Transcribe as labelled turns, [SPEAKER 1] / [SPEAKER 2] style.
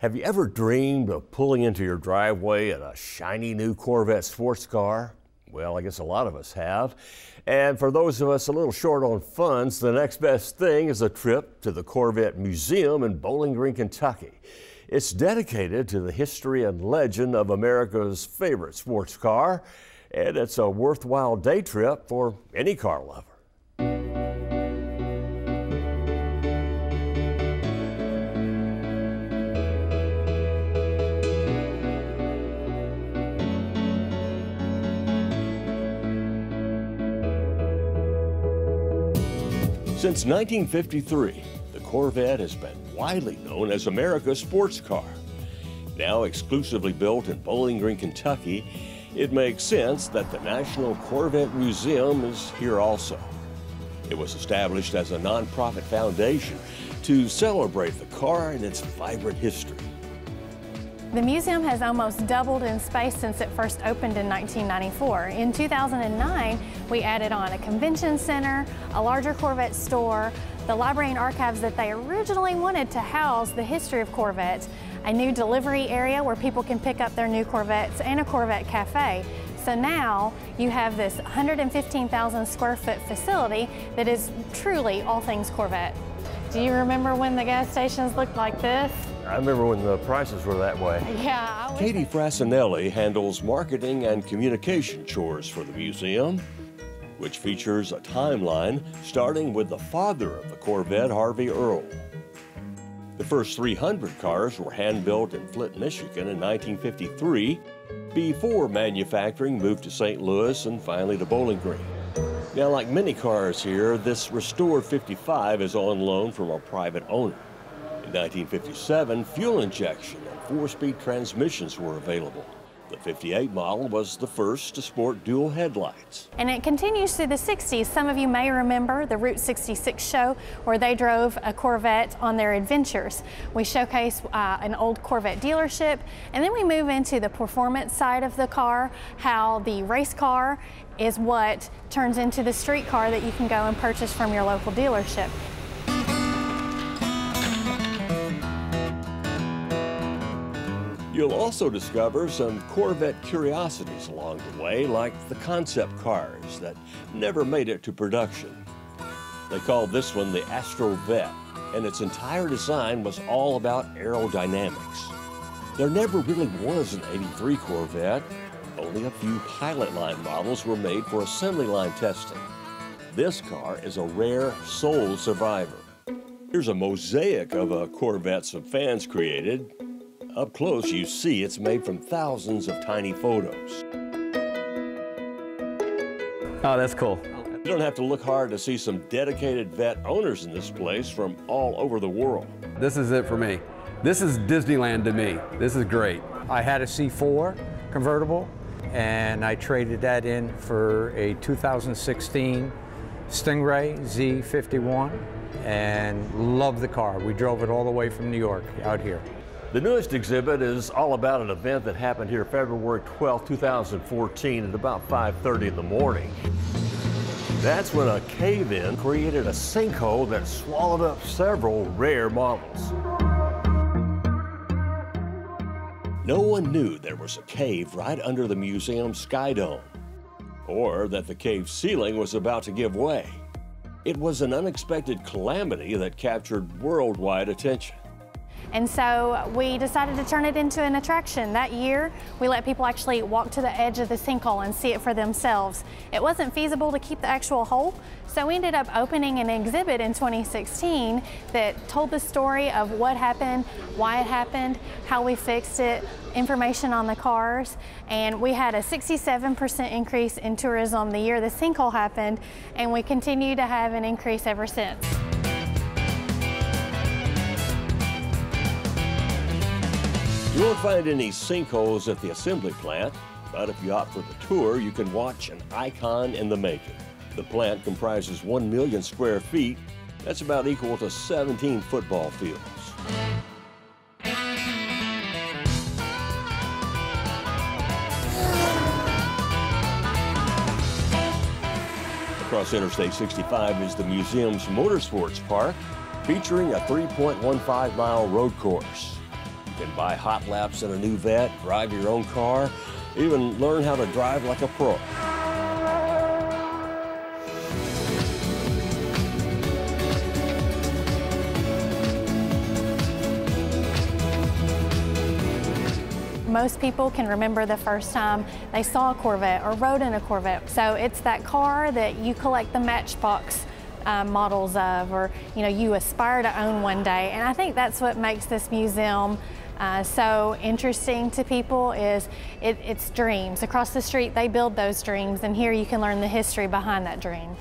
[SPEAKER 1] Have you ever dreamed of pulling into your driveway in a shiny new Corvette sports car? Well, I guess a lot of us have. And for those of us a little short on funds, the next best thing is a trip to the Corvette Museum in Bowling Green, Kentucky. It's dedicated to the history and legend of America's favorite sports car, and it's a worthwhile day trip for any car lover. Since 1953, the Corvette has been widely known as America's sports car. Now exclusively built in Bowling Green, Kentucky, it makes sense that the National Corvette Museum is here also. It was established as a nonprofit foundation to celebrate the car and its vibrant history.
[SPEAKER 2] The museum has almost doubled in space since it first opened in 1994. In 2009, we added on a convention center, a larger Corvette store, the library and archives that they originally wanted to house the history of Corvettes, a new delivery area where people can pick up their new Corvettes, and a Corvette cafe. So now you have this 115,000 square foot facility that is truly all things Corvette. Do you remember when the gas stations looked like this?
[SPEAKER 1] I remember when the prices were that way.
[SPEAKER 2] Yeah.
[SPEAKER 1] Katie Frassinelli handles marketing and communication chores for the museum, which features a timeline starting with the father of the Corvette, Harvey Earl. The first 300 cars were hand-built in Flint, Michigan in 1953, before manufacturing moved to St. Louis and finally to Bowling Green. Now, like many cars here, this restored 55 is on loan from a private owner. In 1957, fuel injection and 4-speed transmissions were available. The 58 model was the first to sport dual headlights.
[SPEAKER 2] And it continues through the 60s. Some of you may remember the Route 66 show where they drove a Corvette on their adventures. We showcase an old Corvette dealership, and then we move into the performance side of the car, how the race car is what turns into the street car that you can go and purchase from your local dealership.
[SPEAKER 1] You'll also discover some Corvette curiosities along the way, like the concept cars that never made it to production. They called this one the Astro Vett, and its entire design was all about aerodynamics. There never really was an '83 Corvette. Only a few pilot line models were made for assembly line testing. This car is a rare sole survivor. Here's a mosaic of a Corvette some fans created. Up close, you see it's made from thousands of tiny photos.
[SPEAKER 3] Oh, that's cool.
[SPEAKER 1] You don't have to look hard to see some dedicated Vett owners in this place from all over the world.
[SPEAKER 3] This is it for me. This is Disneyland to me. This is great.
[SPEAKER 4] I had a C4 convertible, and I traded that in for a 2016 Stingray Z51, and loved the car. We drove it all the way from New York out here.
[SPEAKER 1] The newest exhibit is all about an event that happened here February 12, 2014 at about 5:30 in the morning. That's when a cave-in created a sinkhole that swallowed up several rare models. No one knew there was a cave right under the museum's sky dome, or that the cave ceiling was about to give way. It was an unexpected calamity that captured worldwide attention.
[SPEAKER 2] And so we decided to turn it into an attraction. That year, we let people actually walk to the edge of the sinkhole and see it for themselves. It wasn't feasible to keep the actual hole, so we ended up opening an exhibit in 2016 that told the story of what happened, why it happened, how we fixed it, information on the cars, and we had a 67% increase in tourism the year the sinkhole happened, and we continue to have an increase ever since.
[SPEAKER 1] You won't find any sinkholes at the assembly plant, but if you opt for the tour, you can watch an icon in the making. The plant comprises 1 million square feet. That's about equal to 17 football fields. Across Interstate 65 is the museum's motorsports park, featuring a 3.15-mile road course. You can buy hot laps in a new Vett, drive your own car, even learn how to drive like a pro.
[SPEAKER 2] Most people can remember the first time they saw a Corvette or rode in a Corvette. So it's that car that you collect the Matchbox models of, or you aspire to own one day. And I think that's what makes this museum so interesting to people, is it's dreams. Across the street they build those dreams, and here you can learn the history behind that dream.